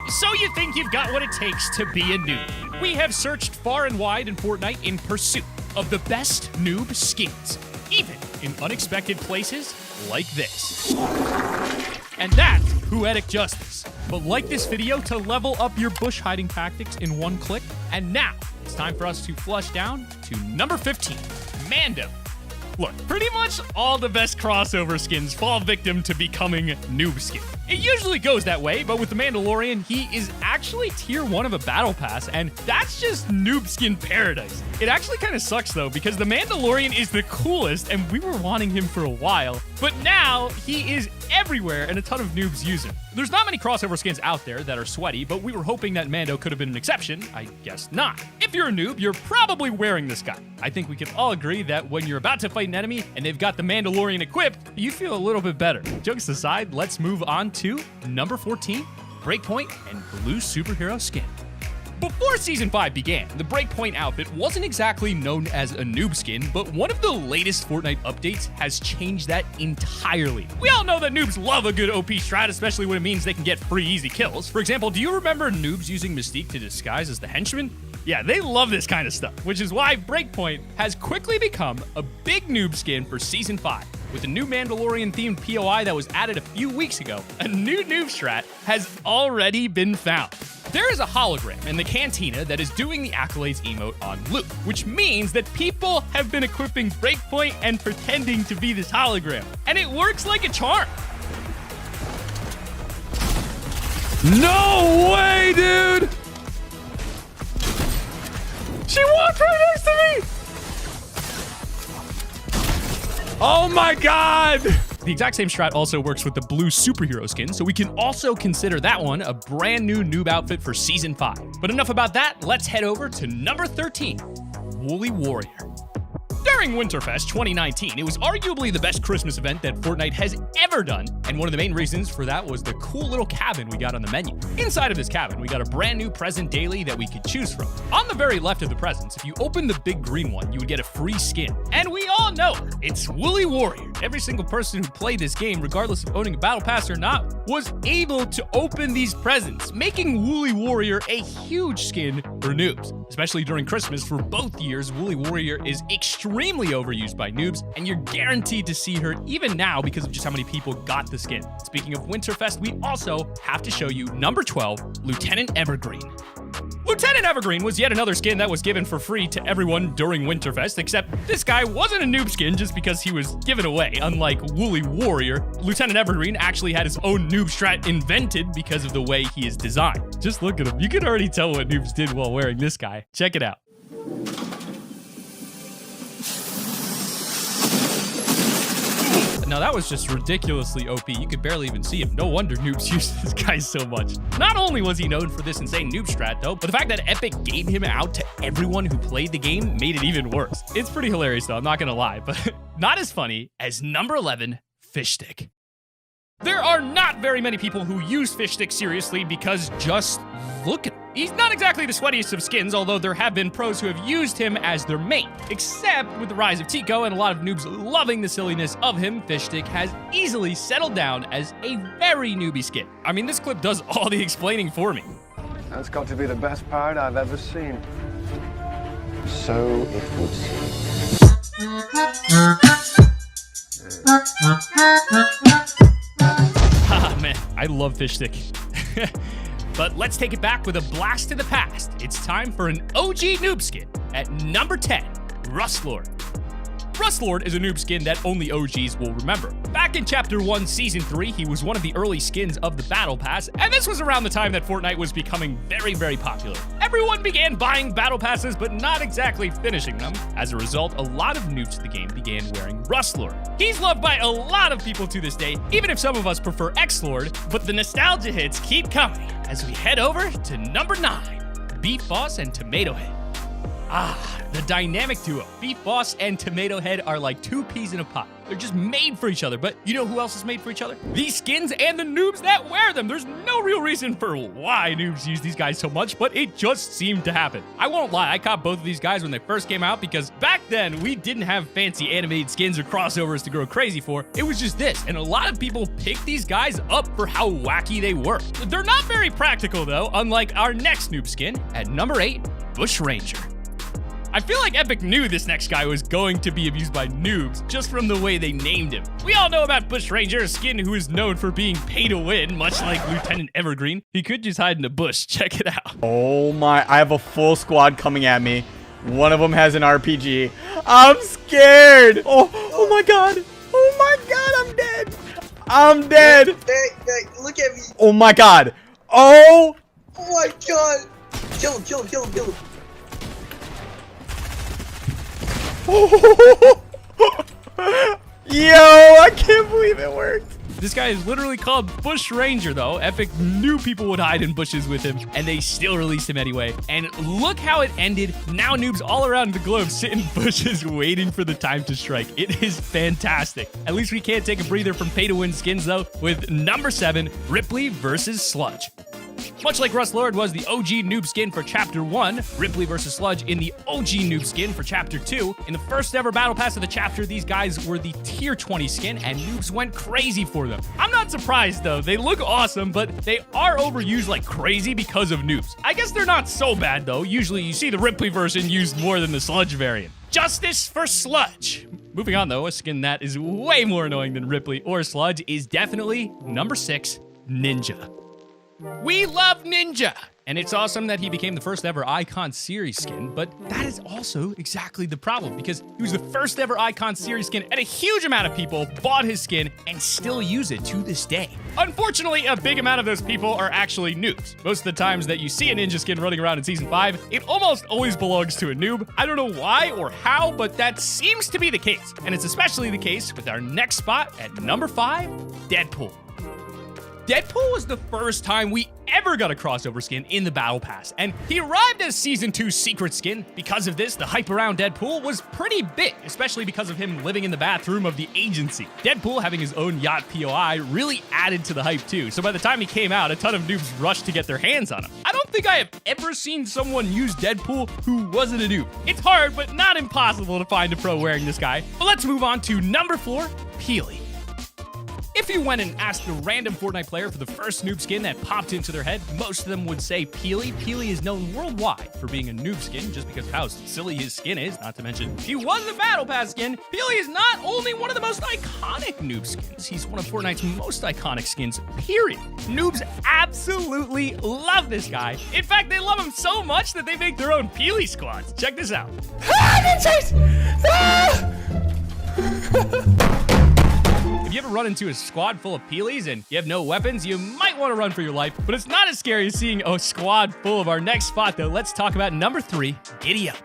So you think you've got what it takes to be a noob? We have searched far and wide in Fortnite in pursuit of the best noob skins, even in unexpected places like this. And that's Poetic Justice. But like this video to level up your bush hiding tactics in one click. And now it's time for us to flush down to number 15, Mando. Look, pretty much all the best crossover skins fall victim to becoming noob skin. It usually goes that way, but with the Mandalorian, he is actually tier 1 of a battle pass, and that's just noob skin paradise. It actually kind of sucks though, because the Mandalorian is the coolest, and we were wanting him for a while, but now he is everywhere and a ton of noobs use him. There's not many crossover skins out there that are sweaty, but we were hoping that Mando could have been an exception. I guess not. If you're a noob, you're probably wearing this guy. I think we can all agree that when you're about to fight an enemy and they've got the Mandalorian equipped, you feel a little bit better. Jokes aside, let's move on to number 14, Breakpoint and Blue Superhero Skin. Before Season 5 began, the Breakpoint outfit wasn't exactly known as a noob skin, but one of the latest Fortnite updates has changed that entirely. We all know that noobs love a good OP strat, especially when it means they can get free easy kills. For example, do you remember noobs using Mystique to disguise as the henchman? Yeah, they love this kind of stuff, which is why Breakpoint has quickly become a big noob skin for Season 5. With a new Mandalorian-themed POI that was added a few weeks ago, a new noob strat has already been found. There is a hologram in the cantina that is doing the accolades emote on loop, which means that people have been equipping Breakpoint and pretending to be this hologram. And it works like a charm. No way, dude! She walked right next to me! Oh my god! The exact same strat also works with the blue superhero skin, so we can also consider that one a brand new noob outfit for Season 5. But enough about that, let's head over to number 13, Woolly Warrior. During Winterfest 2019, it was arguably the best Christmas event that Fortnite has ever done, and one of the main reasons for that was the cool little cabin we got on the menu. Inside of this cabin, we got a brand new present daily that we could choose from. On the very left of the presents, if you open the big green one, you would get a free skin. And we all know it's Woolly Warrior. Every single person who played this game, regardless of owning a battle pass or not, was able to open these presents, making Woolly Warrior a huge skin for noobs. Especially during Christmas, for both years, Woolly Warrior is extremely overused by noobs, and you're guaranteed to see her even now because of just how many people got the skin. Speaking of Winterfest, we also have to show you number 12, Lieutenant Evergreen. Lieutenant Evergreen was yet another skin that was given for free to everyone during Winterfest, except this guy wasn't a noob skin just because he was given away. Unlike Woolly Warrior, Lieutenant Evergreen actually had his own noob strat invented because of the way he is designed. Just look at him. You can already tell what noobs did while wearing this guy. Check it out. Now that was just ridiculously OP. You could barely even see him. No wonder noobs use this guy so much. Not only was he known for this insane noob strat though, but the fact that Epic gave him out to everyone who played the game made it even worse. It's pretty hilarious though, I'm not gonna lie, but not as funny as number 11, Fish Stick. There are not very many people who use Fish Stick seriously because just look at him. He's not exactly the sweatiest of skins, although there have been pros who have used him as their main. Except with the rise of Tico and a lot of noobs loving the silliness of him, Fish Stick has easily settled down as a very newbie skin. I mean, this clip does all the explaining for me. That's got to be the best pirate I've ever seen. So it would seem. Haha, man, I love Fish Stick. But let's take it back with a blast to the past. It's time for an OG noob skin at number 10, Rustlord. Rustlord is a noob skin that only OGs will remember. Back in Chapter 1, Season 3, he was one of the early skins of the Battle Pass, and this was around the time that Fortnite was becoming very, very popular. Everyone began buying Battle Passes, but not exactly finishing them. As a result, a lot of noobs to the game began wearing Rustlord. He's loved by a lot of people to this day, even if some of us prefer X-Lord, but the nostalgia hits keep coming as we head over to number 9, Beef Boss and Tomato Head. The dynamic duo, Beef Boss and Tomato Head, are like two peas in a pot. They're just made for each other. But you know who else is made for each other? These skins and the noobs that wear them. There's no real reason for why noobs use these guys so much, but it just seemed to happen. I won't lie, I caught both of these guys when they first came out because back then we didn't have fancy animated skins or crossovers to go crazy for. It was just this, and a lot of people picked these guys up for how wacky they were. They're not very practical though, unlike our next noob skin at number 8, Bush Ranger. I feel like Epic knew this next guy was going to be abused by noobs just from the way they named him. We all know about Bush Ranger, a skin who is known for being pay to win, much like Lieutenant Evergreen. He could just hide in a bush. Check it out. Oh my, I have a full squad coming at me. One of them has an RPG. I'm scared. Oh my God. Oh my God, I'm dead. I'm dead. Hey, look at me. Oh my God. Oh. Oh my God. Kill him, kill him, kill him, kill him. Yo, I can't believe it worked. This guy is literally called Bush Ranger, though. Epic knew people would hide in bushes with him, and they still released him anyway. And look how it ended. Now noobs all around the globe sit in bushes waiting for the time to strike. It is fantastic. At least we can't take a breather from pay-to-win skins, though, with number 7, Ripley versus Sludge. Much like Rust Lord was the OG noob skin for Chapter 1, Ripley vs. Sludge in the OG noob skin for Chapter 2. In the first ever Battle Pass of the chapter, these guys were the Tier 20 skin, and noobs went crazy for them. I'm not surprised, though. They look awesome, but they are overused like crazy because of noobs. I guess they're not so bad, though. Usually you see the Ripley version used more than the Sludge variant. Justice for Sludge. Moving on, though, a skin that is way more annoying than Ripley or Sludge is definitely number 6, Ninja. We love Ninja! And it's awesome that he became the first ever Icon Series skin, but that is also exactly the problem because he was the first ever Icon Series skin and a huge amount of people bought his skin and still use it to this day. Unfortunately, a big amount of those people are actually noobs. Most of the times that you see a Ninja skin running around in Season 5, it almost always belongs to a noob. I don't know why or how, but that seems to be the case. And it's especially the case with our next spot at number 5, Deadpool. Deadpool was the first time we ever got a crossover skin in the Battle Pass, and he arrived as Season 2's secret skin. Because of this, the hype around Deadpool was pretty big, especially because of him living in the bathroom of the agency. Deadpool having his own yacht POI really added to the hype too, so by the time he came out, a ton of noobs rushed to get their hands on him. I don't think I have ever seen someone use Deadpool who wasn't a noob. It's hard, but not impossible to find a pro wearing this guy. But let's move on to number 4, Peely. If you went and asked a random Fortnite player for the first noob skin that popped into their head, most of them would say Peely. Peely is known worldwide for being a noob skin just because of how silly his skin is, not to mention he was the Battle Pass skin. Peely is not only one of the most iconic noob skins, he's one of Fortnite's most iconic skins, period. Noobs absolutely love this guy. In fact, they love him so much that they make their own Peely squads. Check this out. If you ever run into a squad full of Peelies and you have no weapons, you might want to run for your life, but it's not as scary as seeing a squad full of our next spot, though. Let's talk about number 3, Giddy Up.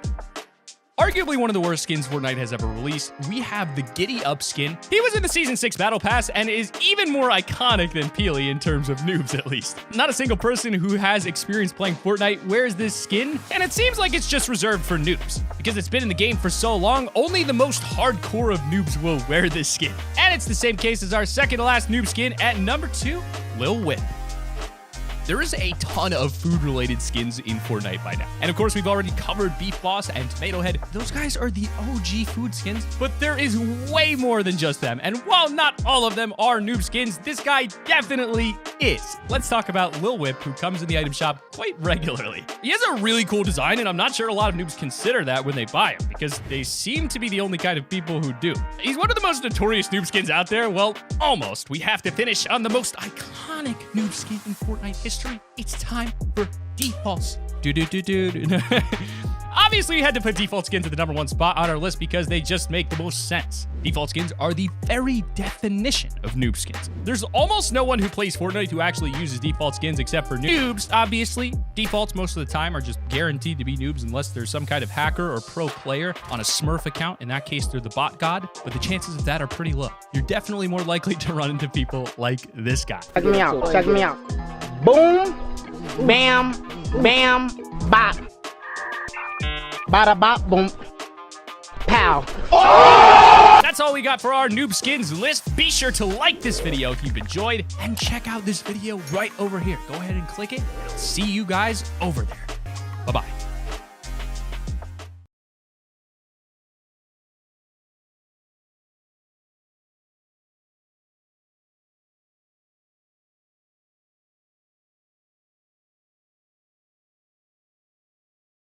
Arguably one of the worst skins Fortnite has ever released, we have the Giddy Up skin. He was in the Season 6 Battle Pass and is even more iconic than Peely in terms of noobs, at least. Not a single person who has experience playing Fortnite wears this skin, and it seems like it's just reserved for noobs. Because it's been in the game for so long, only the most hardcore of noobs will wear this skin. And it's the same case as our second to last noob skin at number 2, Lil Whip. There is a ton of food-related skins in Fortnite by now. And of course, we've already covered Beef Boss and Tomato Head. Those guys are the OG food skins, but there is way more than just them. And while not all of them are noob skins, this guy definitely is. Let's talk about Lil Whip, who comes in the item shop quite regularly. He has a really cool design, and I'm not sure a lot of noobs consider that when they buy him, because they seem to be the only kind of people who do. He's one of the most notorious noob skins out there. Well, almost. We have to finish on the most iconic noob skin in Fortnite history. It's time for defaults. Obviously, we had to put default skins at the number 1 spot on our list because they just make the most sense. Default skins are the very definition of noob skins. There's almost no one who plays Fortnite who actually uses default skins except for noobs. Obviously, defaults most of the time are just guaranteed to be noobs unless there's some kind of hacker or pro player on a Smurf account. In that case, they're the bot god, but the chances of that are pretty low. You're definitely more likely to run into people like this guy. Check me out, check me out. Boom, bam, bam, bop. Bada bop boom. Pow. That's all we got for our noob skins list. Be sure to like this video if you've enjoyed and check out this video right over here. Go ahead and click it. I'll see you guys over there.